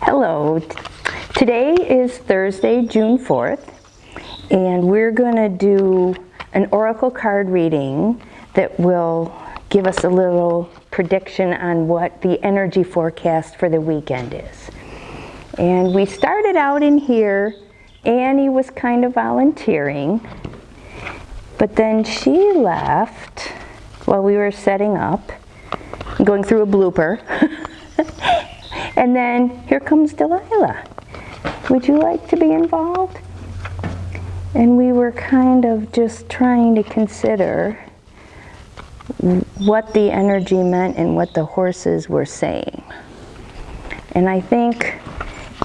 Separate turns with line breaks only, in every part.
Hello. Today is Thursday, June 4th, and we're going to do an oracle card reading that will give us a little prediction on what the energy forecast for the weekend is. And we started out in here. Annie was kind of volunteering, but then she left while we were setting up, going through a blooper. And then here comes Delilah. Would you like to be involved? And we were kind of just trying to consider what the energy meant and what the horses were saying. And I think,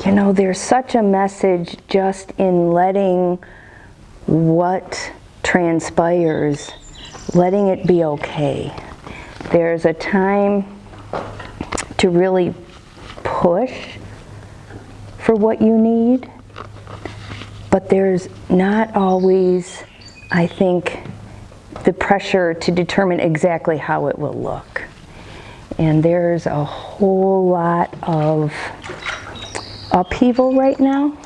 you know, there's such a message just in letting what transpires, letting it be okay. There's a time to really push for what you need, but there's not always, I think, the pressure to determine exactly how it will look. And there's a whole lot of upheaval right now,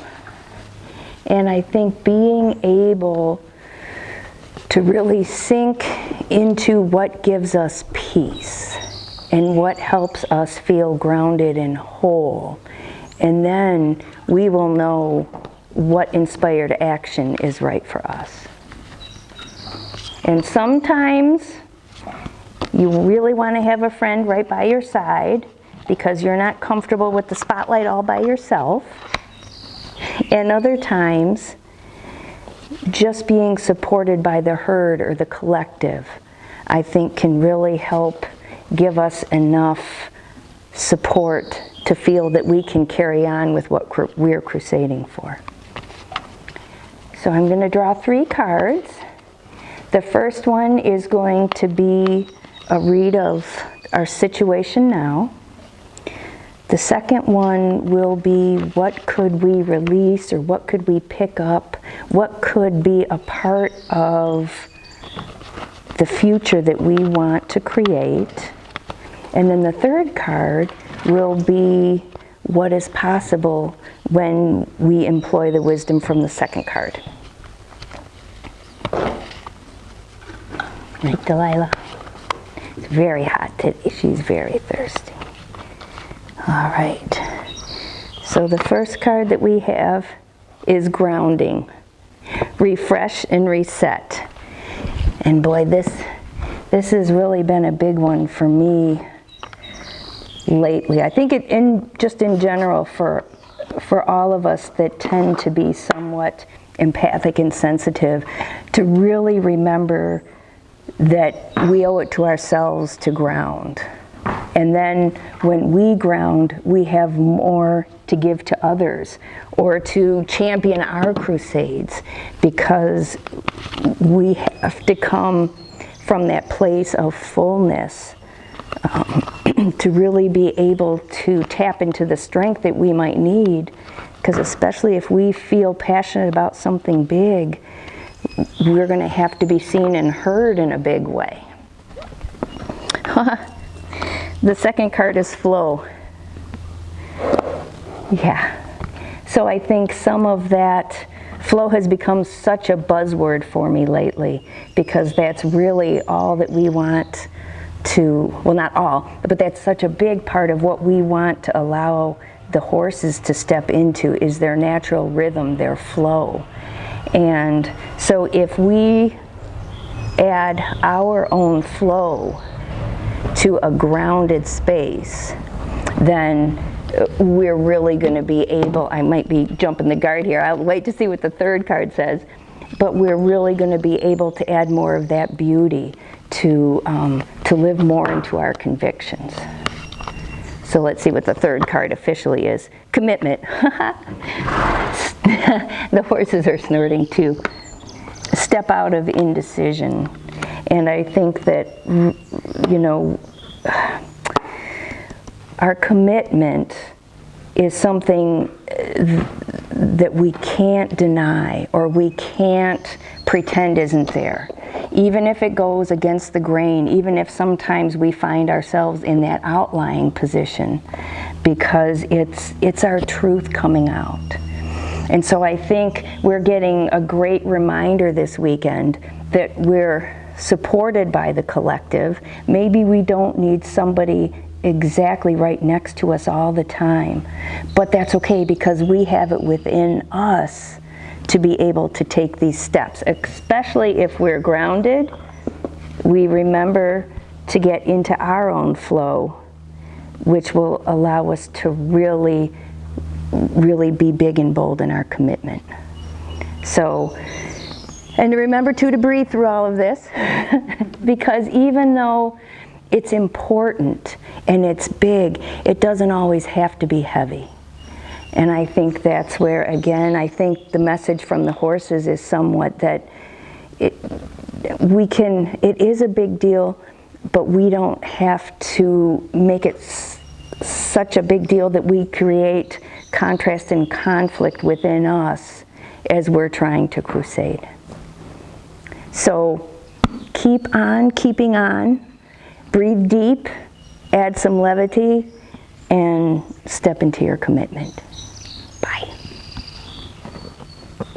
and I think being able to really sink into what gives us peace and what helps us feel grounded and whole. And then we will know what inspired action is right for us. And sometimes you really want to have a friend right by your side because you're not comfortable with the spotlight all by yourself. And other times, just being supported by the herd or the collective, I think can really help give us enough support to feel that we can carry on with what we're crusading for. So I'm going to draw 3 cards. The first one is going to be a read of our situation now. The second one will be what could we release or what could we pick up, what could be a part of the future that we want to create. And then the third card will be what is possible when we employ the wisdom from the second card. Right, Delilah? It's very hot today. She's very thirsty. All right. So the first card that we have is grounding. Refresh and reset. And boy, this has really been a big one for me lately. I think just in general for all of us that tend to be somewhat empathic and sensitive, to really remember that we owe it to ourselves to ground. And then when we ground, we have more to give to others or to champion our crusades, because we have to come from that place of fullness to really be able to tap into the strength that we might need, because especially if we feel passionate about something big, we're going to have to be seen and heard in a big way. The second card is flow. Yeah. So I think some of that flow has become such a buzzword for me lately, because that's really all that we want to, well, not all, but that's such a big part of what we want to allow the horses to step into, is their natural rhythm, their flow. And so if we add our own flow to a grounded space, then we're really going to be able, I might be jumping the guard here, I'll wait to see what the third card says, but we're really going to be able to add more of that beauty to live more into our convictions. So let's see what the third card officially is. Commitment. The horses are snorting too. Step out of indecision. And I think that, you know, our commitment is something that we can't deny or we can't pretend isn't there. Even if it goes against the grain, even if sometimes we find ourselves in that outlying position, because it's our truth coming out. And so I think we're getting a great reminder this weekend that we're supported by the collective. Maybe we don't need somebody exactly right next to us all the time, but that's okay because we have it within us to be able to take these steps, especially if we're grounded. We remember to get into our own flow, which will allow us to really be big and bold in our commitment. So, and to remember too to breathe through all of this, because even though it's important and it's big, it doesn't always have to be heavy. And I think that's where, again, I think the message from the horses is somewhat that it is a big deal, but we don't have to make it such a big deal that we create contrast and conflict within us as we're trying to crusade. So keep on keeping on, breathe deep, add some levity, and step into your commitment.